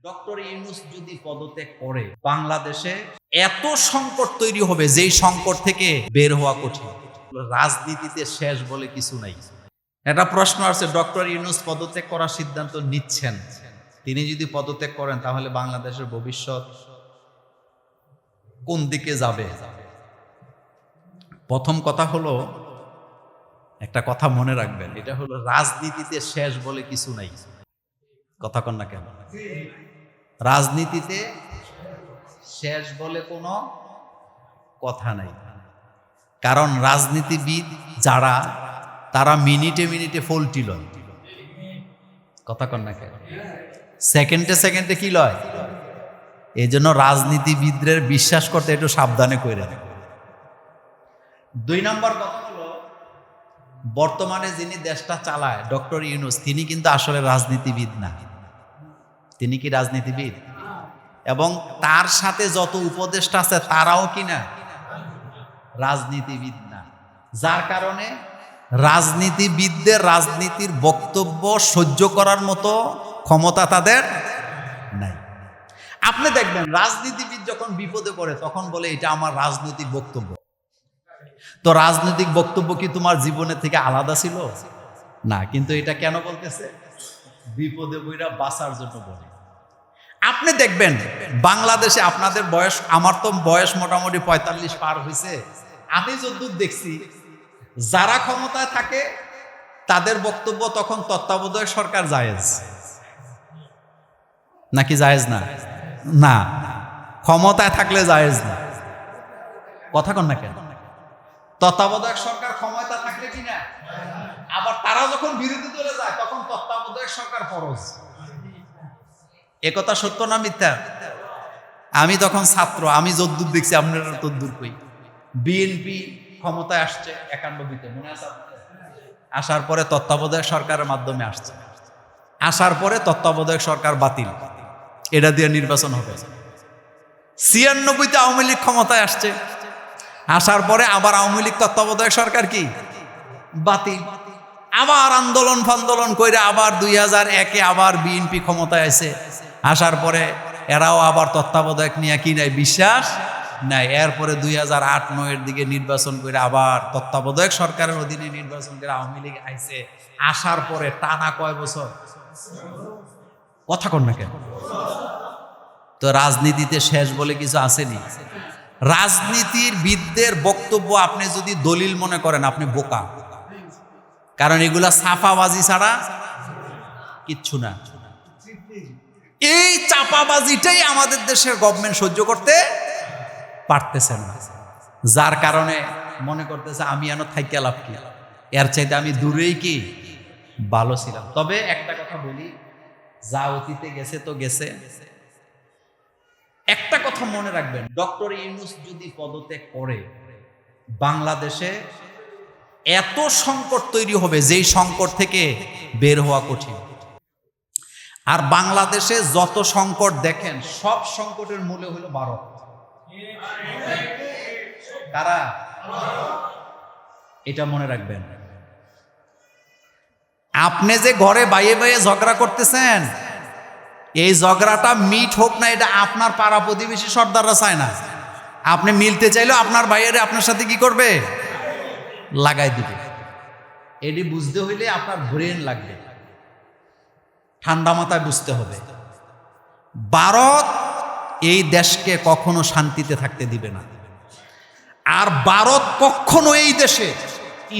Doctor Yunus যদি পদত্যাগ করে বাংলাদেশে এত সংকট তৈরি হবে যেই সংকট থেকে বের হওয়া কঠিন। রাজনীতিতে শেষ বলে কিছু নাই। একটা প্রশ্ন আছে, ডক্টর ইউনূস পদত্যাগ করার সিদ্ধান্ত নিচ্ছেন, তিনি যদি পদত্যাগ করেন তাহলে বাংলাদেশের ভবিষ্যৎ কোন দিকে যাবে? প্রথম কথা হলো, একটা কথা মনে রাখবেন, এটা হলো রাজনীতিতে শেষ বলে কিছু নাই। কথা কন না কেন? রাজনীতিতে শেষ বলে কোনো কথা নাই। কারণ রাজনীতিবিদ যারা, তারা মিনিটে মিনিটে ফলটি লয়। কথা কন না কেন? সেকেন্ডে সেকেন্ডে কি লয়? এই জন্য রাজনীতিবিদদের বিশ্বাস করতে একটু সাবধানে কইরা। 2 নম্বর কথা হলো, বর্তমানে যিনি দেশটা চালায় ডক্টর ইউনূস, তিনি কিন্তু আসলে রাজনীতিবিদ না। তিনি কি রাজনীতিবিদ? এবং তার সাথে যত উপদেষ্টা আছে তারাও কি না রাজনীতিবিদ না। যার কারণে রাজনীতিবিদদের রাজনীতির বক্তব্য সহ্য করার মতো ক্ষমতা তাদের নাই। আপনি দেখবেন রাজনীতিবিদ যখন বিপদে পড়ে তখন বলে এটা আমার রাজনৈতিক বক্তব্য। তো রাজনৈতিক বক্তব্য কি তোমার জীবনের থেকে আলাদা ছিল? না, কিন্তু এটা কেন বলতেছে? বিপদে পড়া বাঁচার জন্য বলে। আপনি দেখবেন বাংলাদেশে, আপনাদের বয়স, আমার তো বয়স মোটামুটি 45 পার হয়েছে, আমি যতদূর দেখছি যারা ক্ষমতায় থাকে তাদের বক্তব্য তখন তত্ত্বাবধায়ক সরকার জায়েজ নাকি জায়েজ না? না, ক্ষমতায় থাকলে জায়েজ না। কথা কন না কেন? তত্ত্বাবধায়ক সরকার ক্ষমতা থাকলে কি না, আবার তারা যখন বিরোধী দলে যায় তখন তত্ত্বাবধায়ক সরকার ফরজ। একথা সত্য না মিথ্যা? আমি তখন ছাত্র, আমি যদ্দূর দেখছি আপনারা তদ্দূর কই। বিএনপি ক্ষমতায় আসছে 91-তে, মনে আছে? আসার পরে তত্ত্বাবধায়ক সরকারের মাধ্যমে আসছে, আসার পরে তত্ত্বাবধায়ক সরকার বাতিল, এটা দিয়ে নির্বাচন হবে। 96-তে আওয়ামী লীগ ক্ষমতায় আসছে, আসার পরে আবার আওয়ামী লীগ তত্ত্বাবধায়ক সরকার কি বাতিল, আবার আন্দোলন ফান্দোলন কইরা আবার 2001-এ আবার বিএনপি ক্ষমতায় আসে, আসার পরে এরাও আবার তত্ত্বাবধায়ক নিয়ে কি নাই, বিশ্বাস নাই। এরপরে 2008-9-এর দিকে নির্বাচন করে আবার তত্ত্বাবধায়ক সরকারের অধীনে নির্বাচন করে আওয়ামী লীগ আইছে। আসার পরে টানা কয় বছর? কথা কন না কেন? তো রাজনীতিতে শেষ বলে কিছু আসেনি। রাজনীতির বিদদের বক্তব্য আপনি যদি দলিল মনে করেন, আপনি বোকা। কারণ এগুলা সাফাবাজি ছাড়া কিচ্ছু না। এই চাপাবাজিটাই আমাদের দেশের গভর্নমেন্ট সহ্য করতে পারতেছে না, যার কারণে মনে করতেছে আমি এন থাইকা লাভ কি, এর চাইতে আমি দূরেই কি ভালো ছিলাম। তবে একটা কথা বলি, যা অতীতে গেছে তো গেছে। একটা কথা মনে রাখবেন, ডক্টর ইউনূস যদি পদত্যাগ করে বাংলাদেশে এত সংকট তৈরি হবে যেই সংকট থেকে বের হওয়া কঠিন। আর বাংলাদেশে যত সংকট দেখেন, সব সংকটের মূলে হলো ভারত। কারা? এটা মনে রাখবেন। আপনি যে ঘরে বাইয়ে বাইয়ে ঝগড়া করতেছেন, এই ঝগড়াটা মিট হোক না, এটা আপনার পাড়া প্রতিবেশী সর্দাররা চায় না। আপনি মিলতে চাইলেও আপনার ভাইয়েরে আপনার সাথে কি করবে? লাগাই দিবে। এটি বুঝতে হইলে আপনার ব্রেন লাগবে, ঠান্ডা মাথায় বুঝতে হবে। ভারত এই দেশকে কখনো শান্তিতে থাকতে দিবে না। আর ভারত কখনো এই দেশে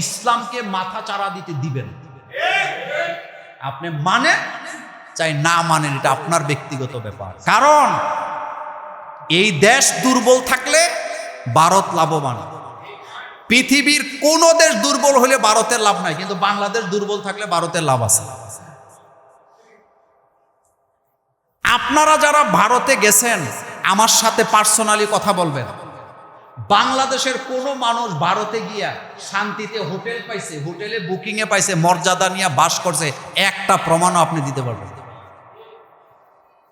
ইসলামকে মাথা চাড়া দিতে দিবে না। আপনি মানে চাই না মানেন, এটা আপনার ব্যক্তিগত ব্যাপার। কারণ এই দেশ দুর্বল থাকলে ভারত লাভবান। পৃথিবীর কোন দেশ দুর্বল হলে ভারতের লাভ নাই, কিন্তু বাংলাদেশ দুর্বল থাকলে ভারতের লাভ আছে। আপনারা যারা ভারতে গেছেন আমার সাথে পার্সোনালি কথা বলবেন। বাংলাদেশের কোন মানুষ ভারতে গিয়া শান্তিতে হোটেল পাইছে, হোটেলে বুকিং এ পাইছে, মর্যাদা নিয়ে বাস করছে, একটা প্রমাণও আপনি দিতে পারবেন।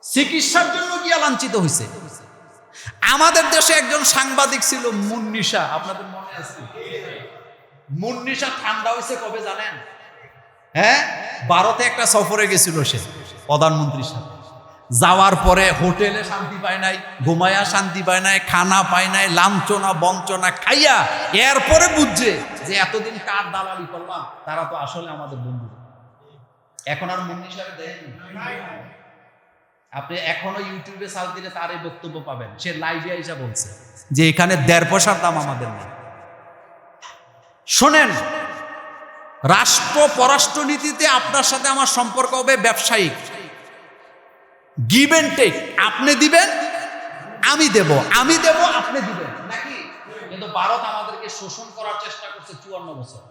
চিকিৎসার জন্য গিয়া লাঞ্ছিত হয়েছে। আমাদের দেশে একজন সাংবাদিক ছিল মুন্নিশা, আপনাদের মনে আছে? মুন্নিশা ঠান্ডা হয়েছে কবে জানেন? হ্যাঁ, ভারতে একটা সফরে গেছিল সে প্রধানমন্ত্রীর সাথে। যাওয়ার পরে হোটেলে শান্তি পায় নাই, ঘুমায়া শান্তি পায় নাই, খানা পায় নাই, লাঞ্ছনা বঞ্চনা খাইয়া এরপরে বুঝছে যে এতদিন কার দালালি করলাম, তারা তো আসলে আমাদের বন্ধু। এখন আর মুন্নি সাহেব দেখেন, আপনি এখনো ইউটিউবে সার্চ দিলে তার এই বক্তব্য পাবেন। সে লাইভে আইসা বলছে যে এখানে 1.5 পয়সার দাম আমাদের নেই। শোনেন, রাষ্ট্র পররাষ্ট্রনীতিতে আপনার সাথে আমার সম্পর্ক হবে ব্যবসায়িক, গিভ এন্ড টেক। আপনি দিবেন, আমি দেব, আমি দেব, আপনি দিবেন, নাকি? কিন্তু ভারত আমাদেরকে শোষণ করার চেষ্টা করছে 54 বছর।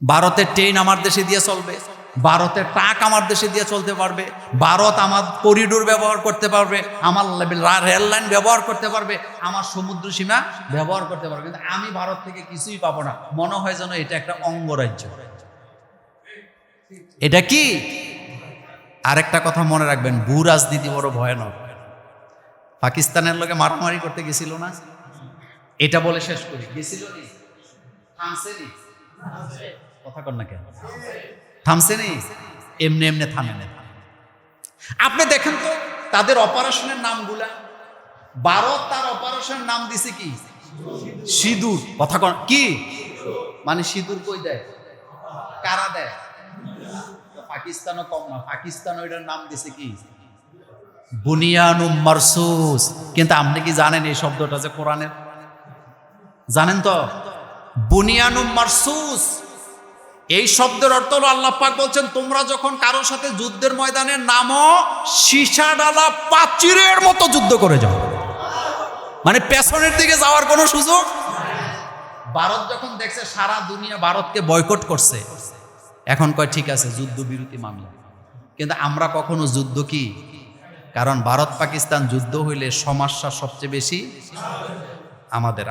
ভারতের ট্রেন আমার দেশে দিয়ে চলবে, ভারতের ট্রাক আমার দেশে দিয়ে চলতে পারবে, ভারত আমার করিডোর ব্যবহার করতে পারবে, আমার রেল লাইন ব্যবহার করতে পারবে, আমার সমুদ্র সীমা ব্যবহার করতে পারবে, কিন্তু আমি ভারত থেকে কিছুই পাবো না। মনে হয় যেন এটা একটা অঙ্গরাজ্য। এটা কি? আরেকটা কথা মনে রাখবেন, ভূ রাজনীতি বড় ভয়ানক। পাকিস্তানের লোকে মারামারি করতে গেছিল না? এটা বলে শেষ করি। গেছিল নি? থামছে নি? কথা কর না কেন? থামছে নি? এমনি এমনি থামে না। আপনি দেখেন তো তাদের অপারেশনের নামগুলা। ভারত তার অপারেশনের নাম দিছে কি? সিঁদুর। কথা কর কি? মানে সিঁদুর কই দেয়? কারা দেয়? পাকিস্তানও কম না, পাকিস্তান ওইটার নাম দিছে কি? বুনিয়ানুম মারসুস। কিন্তু আপনি কি জানেন এই শব্দটা যে কোরআনের? জানেন তো? বুনিয়ানুম মারসুস এই শব্দের অর্থ হলো, আল্লাহ পাক বলছেন তোমরা যখন কারোর সাথে যুদ্ধের ময়দানে নামো, সীসা ডালা প্রাচীরের মতো যুদ্ধ করে যাও, মানে পেছনের দিকে যাওয়ার কোনো সুযোগ। ভারত যখন দেখছে সারা দুনিয়া ভারতকে বয়কট করছে, এখন কয় ঠিক আছে যুদ্ধবিরতি মানলাম। কিন্তু আমরা কখনো যুদ্ধ কি? কারণ ভারত পাকিস্তান যুদ্ধ হইলে সমস্যা সবচেয়ে বেশি আমাদের।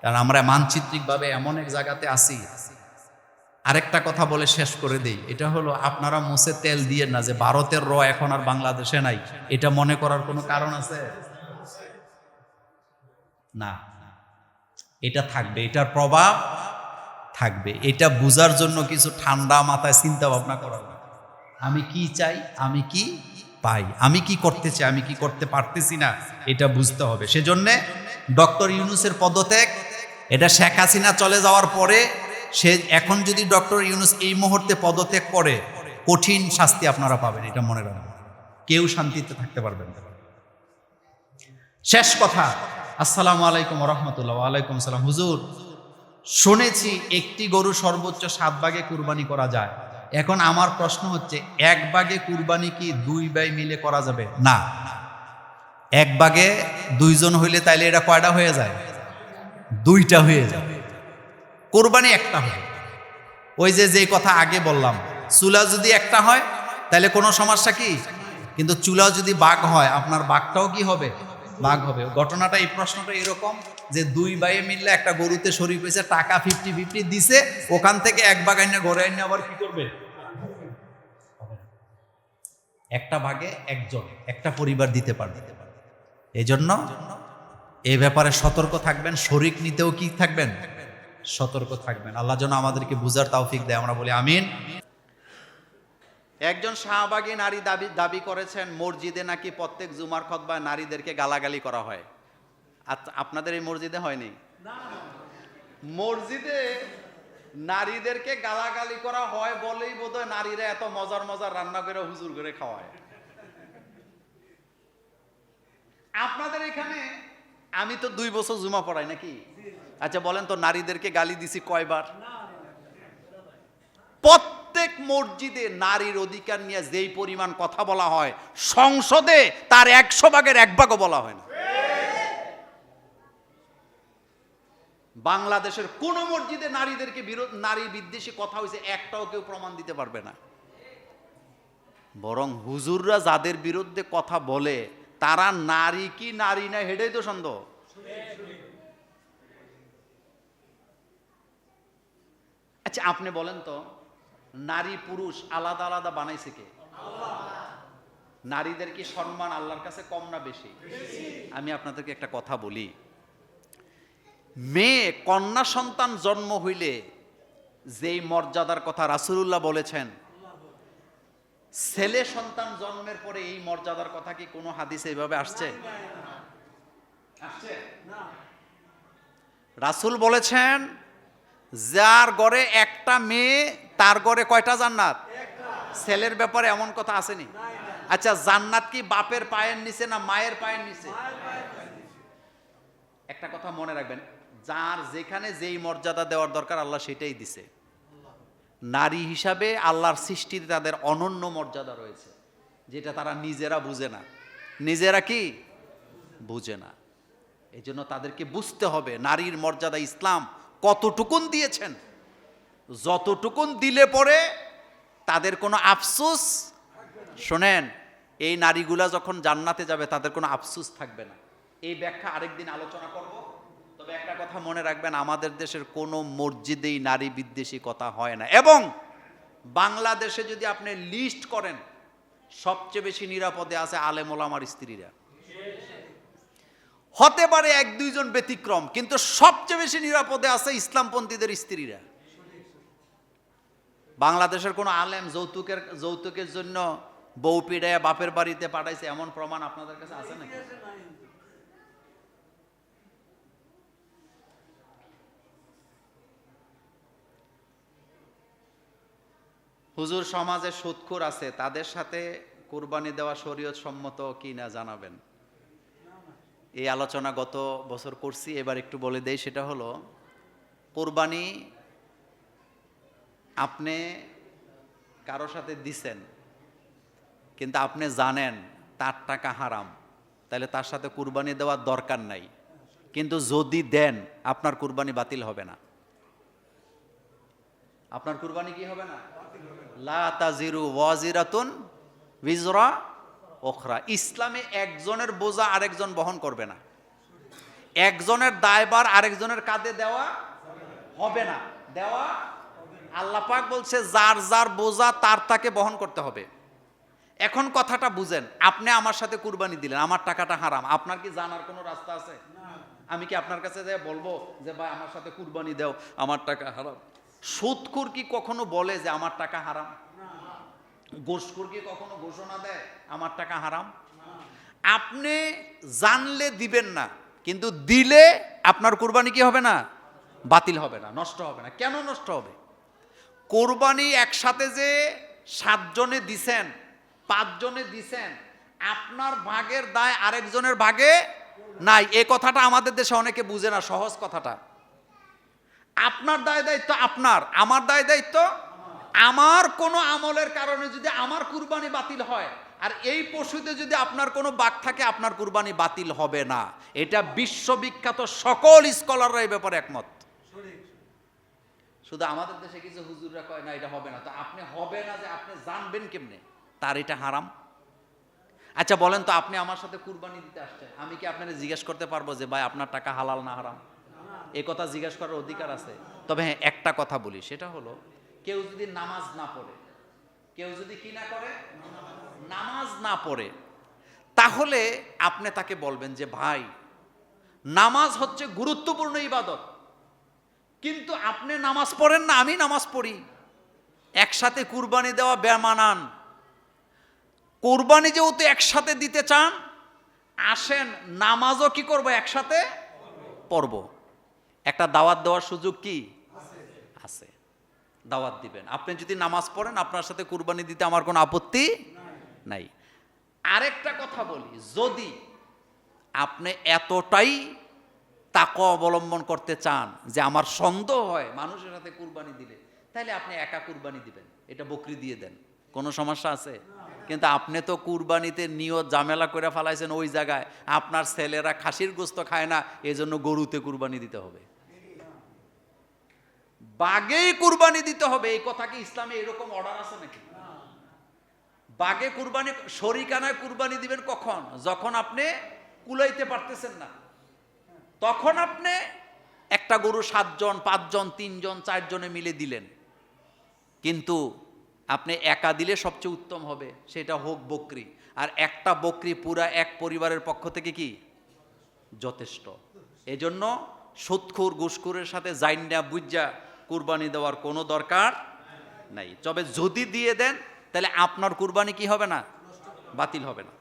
কারণ আমরা মানচিত্রিকভাবে এমন এক জায়গাতে আছি। আরেকটা কথা বলে শেষ করে দেই, এটা হলো আপনারা মুছে তেল দিয়ে না যে ভারতের র এখন আর বাংলাদেশে নাই, এটা মনে করার কোনো কারণ আছে না। এটা থাকবে, এটার প্রভাব থাকবে। এটা বুঝার জন্য কিছু ঠান্ডা মাথায় চিন্তা ভাবনা করা লাগে। আমি কি চাই, আমি কি পাই, আমি কি করতে চাই, আমি কি করতে পারতেছি না, এটা বুঝতে হবে। সেজন্যে ডক্টর ইউনূসের পদত্যাগ, এটা শেখ হাসিনা চলে যাওয়ার পরে সে এখন যদি ডক্টর ইউনূস এই মুহূর্তে পদত্যাগ করে, কঠিন শাস্তি আপনারা পাবেন, এটা মনে রাখবেন। কেউ শান্তিতে থাকতে পারবেন না। শেষ কথা, আসসালামু আলাইকুম রহমতুল্লাহ। ওয়ালাইকুম সালাম। হুজুর, শুনেছি একটি গরু সর্বোচ্চ 7 ভাগে কুরবানি করা যায়। এখন আমার প্রশ্ন হচ্ছে, 1 ভাগে কুরবানি কি 2 ভাই মিলে করা যাবে? না, 1 ভাগে 2 জন হইলে তাইলে এটা কয়টা হয়ে যায়? 2টা হয়ে যায়। কোরবানি একটা হয়। ওই যে কথা আগে বললাম, চুলা যদি একটা হয় তাহলে কোনো সমস্যা কি? কিন্তু চুলা যদি বাঘ হয়, আপনার বাঘটাও কি হবে? বাঘ হবে। ঘটনাটা, এই প্রশ্নটা এরকম যে 2 ভাই মিললে একটা গরুতে শরীক হয়েছে, টাকা 50-50 দিছে, ওখান থেকে 1 ভাগ আইনা ঘরে আইনা আবার কি করবে? একটা ভাগে একজন, একটা পরিবার দিতে পারবে। এই জন্য এই ব্যাপারে সতর্ক থাকবেন। শরীক নিতেও কি থাকবেন? সতর্ক থাকবেন। আল্লাহ যেন আমাদেরকে বুঝার তৌফিক দেয়, আমরা বলি আমিন। একজন শাহবাগী নারী দাবি করেছেন মসজিদে নাকি প্রত্যেক জুমার খুতবায় নারীদেরকে গালাগালি করা হয়। আপনাদের এই মসজিদে হয়নি? মসজিদে নারীদেরকে গালাগালি করা হয় বলেই বোধহয় নারীরা এত মজার মজার রান্না করে হুজুর করে খাওয়ায়। আপনাদের এখানে আমি তো 2 বছর জুমা পড়াই নাকি? আচ্ছা বলেন তো, নারীদেরকে গালি দিছি কয়বার? প্রত্যেক মসজিদে নারীর অধিকার নিয়ে যেই পরিমাণ কথা বলা হয়, সংসদে তার 100 ভাগের 1 ভাগও বলা হয় না। বাংলাদেশের কোন মসজিদে নারীদেরকে নারী বিদ্বেষী কথা হয়েছে একটাও কেউ প্রমাণ দিতে পারবে না। বরং হুজুররা যাদের বিরুদ্ধে কথা বলে তারা নারী কি নারী না, হেডেই তো সন্দেহ। আচ্ছা আপনি বলেন তো, নারী পুরুষ আলাদা আলাদা বানাইছে কে? নারীদের কি সম্মান আল্লাহর কাছে কম না বেশি? আমি আপনাদেরকে একটা কথা বলি, মেয়ে কন্যা সন্তান জন্ম হইলে যেই মর্যাদার কথা রাসূলুল্লাহ বলেছেন, ছেলে সন্তান জন্মের পরে এই মর্যাদার কথা কি কোনো হাদিসে এইভাবে আসছে? রাসূল বলেছেন, যার ঘরে একটা মেয়ে তার ঘরে কয়টা জান্নাত? ছেলের ব্যাপারে এমন কথা আসেনি? আচ্ছা, জান্নাত কি বাপের পায়ের নিচে না মায়ের পায়ের নিচে? একটা কথা মনে রাখবেন, যার যেখানে যেই মর্যাদা দেওয়ার দরকার আল্লাহ সেটাই দিছে। নারী হিসাবে আল্লাহর সৃষ্টিতে তাদের অনন্য মর্যাদা রয়েছে, যেটা তারা নিজেরা বুঝে না। নিজেরা কি বুঝে না, এই জন্য তাদেরকে বুঝতে হবে নারীর মর্যাদা ইসলাম কতটুকুন দিয়েছেন। যতটুকুন দিলে পরে তাদের কোনো আফসোস, শোনেন, এই নারীগুলা যখন জান্নাতে যাবে তাদের কোনো আফসোস থাকবে না। এই ব্যাখ্যা আরেকদিন আলোচনা করব। তবে একটা কথা মনে রাখবেন, আমাদের দেশের কোনো মসজিদেই নারী বিদ্বেষী কথা হয় না। এবং বাংলাদেশে যদি আপনি লিস্ট করেন, সবচেয়ে বেশি নিরাপদে আছে আলেম ওলামার স্ত্রীরা। হতে পারে এক দুইজন ব্যতিক্রম, কিন্তু সবচেয়ে বেশি নিরাপদে আছে ইসলামপন্থীদের স্ত্রীরা। বাংলাদেশের কোনো আলেম যৌতুকের জন্য বউ পিড়ায় বাপের বাড়িতে পাঠাইছে এমন প্রমাণ আপনাদের কাছে আছে নাকি? হুজুর, সমাজে সুদখোর আছে, তাদের সাথে কুরবানি দেওয়া শরীয়ত সম্মত কি না জানাবেন। এই আলোচনা গত বছর করছি, এবার একটু বলে দেই। সেটা হলো, কুরবানি আপনি কারো সাথে দিছেন, কিন্তু আপনি জানেন তার টাকা হারাম, তাহলে তার সাথে কুরবানি দেওয়ার দরকার নাই। কিন্তু যদি দেন, আপনার কুরবানি বাতিল হবে না। আপনার কুরবানি কি হবে না? লা তাজিরু ওয়াজিরাতুন বিজরা উখরা। ইসলামে একজনের বোঝা আরেকজন বহন করবে না, একজনের দায়ভার আরেকজনের কাঁধে দেওয়া হবে না। দেওয়া, আল্লাহ পাক বলছে যার যার বোঝা তার তাকে বহন করতে হবে। এখন কথাটা বুঝেন, আপনি আমার সাথে কুরবানি দিলেন, আমার টাকাটা হারাম, আপনার কি জানার কোনো রাস্তা আছে? আমি কি আপনার কাছে যে বলবো যে ভাই আমার সাথে কুরবানি দাও, আমার টাকা হারাম? সুদখোর কি কখনো বলে যে আমার টাকা হারাম? ঘুষখোর কি কখনো ঘোষণা দেয় আমার টাকা হারাম? আপনি জানলে দিবেন না, কিন্তু দিলে আপনার কুরবানি কি হবে না? বাতিল হবে না, নষ্ট হবে না। কেন নষ্ট হবে? কোরবানি একসাথে যে 7 জনে দিছেন, 5 জনে দিছেন, আপনার ভাগের দায় আরেকজনের ভাগে নাই। এই কথাটা আমাদের দেশে অনেকে বুঝে না, সহজ কথাটা। আপনার দায় দায়িত্ব আপনার, আমার দায় দায়িত্ব আমার। কোনো আমলের কারণে যদি আমার কুরবানি বাতিল হয় আর এই পশুতে যদি আপনার কোনো বাক থাকে, আপনার কুরবানি বাতিল হবে না। এটা বিশ্ববিখ্যাত, সকল স্কলাররা এই ব্যাপারে একমত। শুধু আমাদের দেশে কিছু হুজুররা কয় না এটা হবে না। তো আপনি হবে না যে আপনি জানবেন কেমনে তার এটা হারাম? আচ্ছা বলেন তো, আপনি আমার সাথে কুরবানি দিতে আসছেন, আমি কি আপনাকে জিজ্ঞেস করতে পারবো যে ভাই আপনার টাকা হালাল না হারাম? এই কথা জিজ্ঞেস করার অধিকার আছে। তবে হ্যাঁ, একটা কথা বলি, সেটা হলো, কেউ যদি নামাজ না পড়ে, কেউ যদি কি না করে, নামাজ না পড়ে, তাহলে আপনি তাকে বলবেন যে ভাই, নামাজ হচ্ছে গুরুত্বপূর্ণ ইবাদত, কিন্তু আপনি নামাজ পড়েন না, আমি নামাজ পড়ি, একসাথে কুরবানি দেওয়া বেমানান। কুরবানি যেহেতু একসাথে দিতে চান, আসেন নামাজও কি করব, একসাথে পড়ব। একটা দাওয়াত দেওয়ার সুযোগ কি আছে? দাওয়াত দিবেন। আপনি যদি নামাজ পড়েন, আপনার সাথে কুরবানি দিতে আমার কোনো আপত্তি নাই। আরেকটা কথা বলি, যদি আপনি এতটাই তাকওয়া অবলম্বন করতে চান যে আমার সন্দেহ হয় মানুষের সাথে কুরবানি দিলে, তাহলে আপনি একা কুরবানি দিবেন, এটা বকরি দিয়ে দেন, কোনো সমস্যা আছে? কিন্তু আপনি তো কুরবানিতে নিয়ত ঝামেলা করে ফেলাইছেন ওই জায়গায়, আপনার ছেলেরা খাসির গোস্ত খায় না, এজন্য গরুতে কুরবানি দিতে হবে, বাঘেই কুরবানি দিতে হবে। এই কথা কি ইসলামে এরকম অর্ডার আছে নাকি? বাঘে কুরবানি, শরিকানায় কুরবানি দিবেন কখন? যখন আপনি কুলাইতে পারতেছেন না, তখন আপনি একটা গরু 7 জন, 5 জন, 3 জন, 4 জনে মিলে দিলেন। কিন্তু আপনি একা দিলে সবচেয়ে উত্তম হবে, সেটা হোক বকরি। আর একটা বকরি পুরা এক পরিবারের পক্ষ থেকে কি যথেষ্ট। এজন্য সুদখোর ঘুষখোরের সাথে জাইন্না বুজ্জা কুরবানি দেওয়ার কোনো দরকার নাই। তবে যদি দিয়ে দেন, তাহলে আপনার কুরবানি কি হবে না? বাতিল হবে না।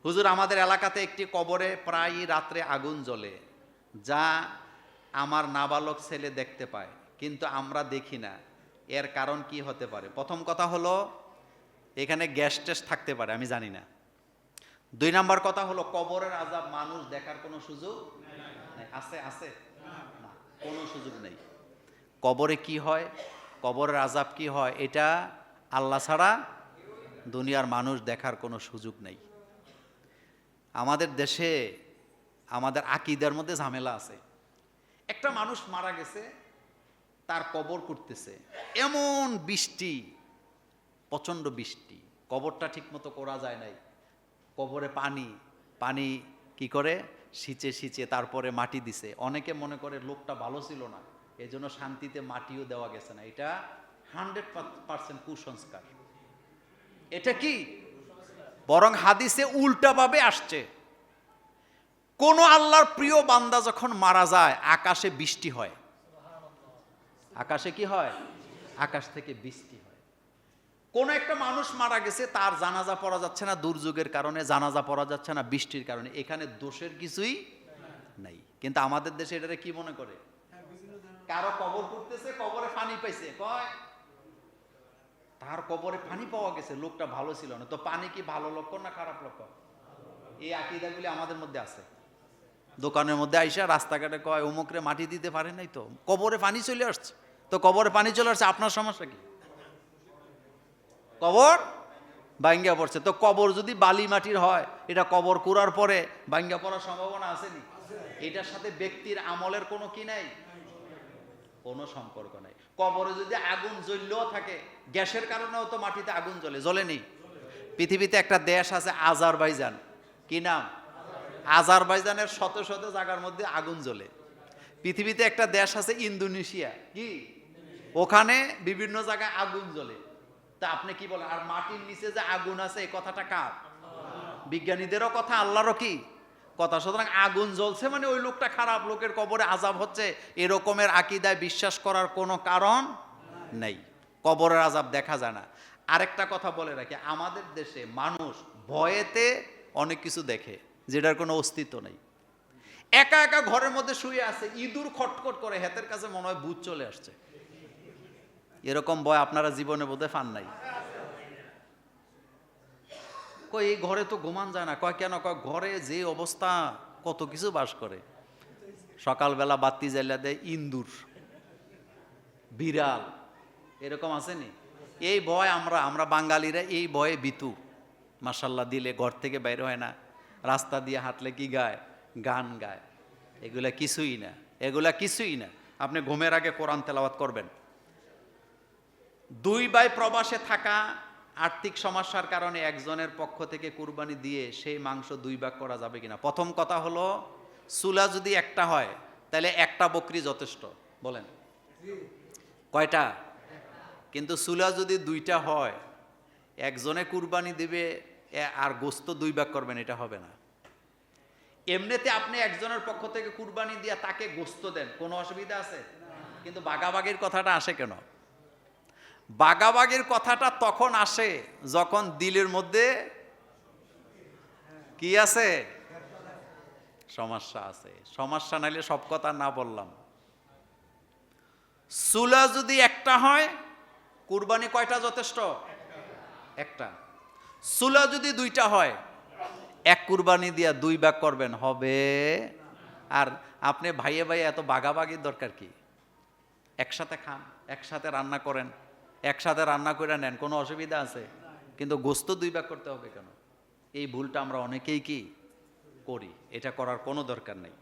হুজুর, আমাদের এলাকাতে একটি কবরে প্রায়ই রাত্রে আগুন জ্বলে, যা আমার নাবালক ছেলে দেখতে পায়, কিন্তু আমরা দেখি না। এর কারণ কি হতে পারে? প্রথম কথা হলো, এখানে গ্যাস টেস্ট থাকতে পারে, আমি জানি না। 2 নাম্বার কথা হলো, কবরের আযাব মানুষ দেখার কোনো সুযোগ নেই। আছে? না, কোনো সুযোগ নেই। কবরে কি হয়, কবরের আযাব কি হয়, এটা আল্লাহ ছাড়া দুনিয়ার মানুষ দেখার কোনো সুযোগ নেই। আমাদের দেশে আমাদের আকীদার মধ্যে ঝামেলা আছে। একটা মানুষ মারা গেছে, তার কবর করতেছে, এমন বৃষ্টি, প্রচণ্ড বৃষ্টি, কবরটা ঠিকমতো করা যায় নাই। কবরে পানি কি করে সিঁচে তারপরে মাটি দিছে। অনেকে মনে করে লোকটা ভালো ছিল না, এই জন্য শান্তিতে মাটিও দেওয়া গেছে না। এটা 100% কুসংস্কার। এটা কি, বরং হাদিসে উল্টাভাবে আসছে। কোন আল্লাহর প্রিয় বান্দা যখন মারা যায়, আকাশে বৃষ্টি হয়। আকাশে কি হয়? আকাশ থেকে বৃষ্টি হয়। কোন একটা মানুষ মারা গেছে, তার জানাজা পড়া যাচ্ছে না, দুর্যোগের কারণে জানাজা পড়া যাচ্ছে না, বৃষ্টির কারণে, এখানে দোষের কিছুই নাই। কিন্তু আমাদের দেশে এটারে কি মনে করে, কারো কবর করতেছে, কবরে পানি পাইছে, কয় তার কবরে পানি পাওয়া গেছে, লোকটা ভালো ছিল না। তো পানি কি ভালো লক্ষণ না খারাপ লক্ষণ? এই আকীদাগুলি আমাদের মধ্যে আছে। দোকানের মধ্যে আইসা রাস্তাঘাটে কয় অমুকরে মাটি দিতে পারে নাই, তো কবরে পানি চলে আসছে। তো কবরে পানি চলে আসছে, আপনার সমস্যা কি? কবর ভাঙ্গা পড়ছে। তো কবর যদি বালি মাটির হয়, এটা কবর কুড়ার পরে ভাঙ্গা পড়ার সম্ভাবনা আসেনি? এটার সাথে ব্যক্তির আমলের কোনো কি নাই, কোনো সম্পর্ক নাই। কবরে যদি আগুন জ্বললেও থাকে, গ্যাসের কারণেও তো মাটিতে আগুন জ্বলেনি। পৃথিবীতে একটা দেশ আছে আজারবাইজান, কি নাম? আজারবাইজানের শত শত জায়গার মধ্যে আগুন জ্বলে। পৃথিবীতে একটা দেশ আছে ইন্দোনেশিয়া, কি, ওখানে বিভিন্ন জায়গায় আগুন জ্বলে। তা আপনি কি বলেন? আর মাটির নিচে যে আগুন আছে, এই কথাটা কার? বিজ্ঞানীদেরও কথা, আল্লাহরও কি কথা। সুতরাং আগুন জ্বলছে মানে ওই লোকটা খারাপ, লোকের কবরে আযাব হচ্ছে, এরকমের আকীদায় বিশ্বাস করার কোনো কারণ নেই। কবরের আযাব দেখা যায় না। আরেকটা কথা বলে রাখি, আমাদের দেশে মানুষ ভয়েতে অনেক কিছু দেখে যেটার কোনো অস্তিত্ব নেই। একা একা ঘরের মধ্যে শুয়ে আছে, ইঁদুর খটখট করে, হাতের কাছে মনে হয় ভূত চলে আসছে। এরকম ভয় আপনারা জীবনে বোধহয় পান নাই। কই এই ঘরে তো ঘুমান যায় না। কয় কেন? কয় ঘরে যে অবস্থা, কত কিছু বাস করে। সকালবেলা বাতি জ্বালা দেয় ইন্দুর, বিড়াল, এরকম আসেনি? এই ভয় আমরা বাঙালিরা এই ভয়ে ভীতু। মাশাল্লাহ দিলে ঘর থেকে বাইরে হয় না, রাস্তা দিয়ে হাঁটলে কি গায়? গান গায়। এগুলা কিছুই না। আপনি ঘুমের আগে কোরআন তেলাওয়াত করবেন। 2 ভাই প্রবাসে থাকা, আর্থিক সমস্যার কারণে একজনের পক্ষ থেকে কুরবানি দিয়ে সেই মাংস 2 ভাগ করা যাবে কিনা? প্রথম কথা হলো, চুলা যদি একটা হয়, তাহলে একটা বকরি যথেষ্ট। বলেন কয়টা? কিন্তু চুলা যদি 2টা হয়, একজনে কুরবানি দিবে আর গোস্ত 2 ভাগ করবেন, এটা হবে না। এমনিতে আপনি একজনের পক্ষ থেকে কুরবানি দিয়া তাকে গোস্ত দেন, কোনো অসুবিধা আছে? কিন্তু বাগাবাগির কথাটা আসে কেন? বাগাবাগির কথাটা তখন আসে যখন দিলের মধ্যে কি আছে? সমস্যা আছে। সমস্যা নাইলে সব কথা না বললাম। চুলা যদি একটা হয়, কুরবানি কয়টা যথেষ্ট? একটা। চুলা যদি 2টা হয়, এক কুরবানি দিয়া 2 ভাগ করবেন, হবে? আর আপনি ভাইয়ে ভাইয়ে এত বাগাবাগির দরকার কি? একসাথে খান, একসাথে রান্না করেন, একসাথে রান্না করে নেন, কোনো অসুবিধা আছে? কিন্তু গোস্ত 2 ভাগ করতে হবে কেন? এই ভুলটা আমরা অনেকেই কি করি, এটা করার কোনো দরকার নেই।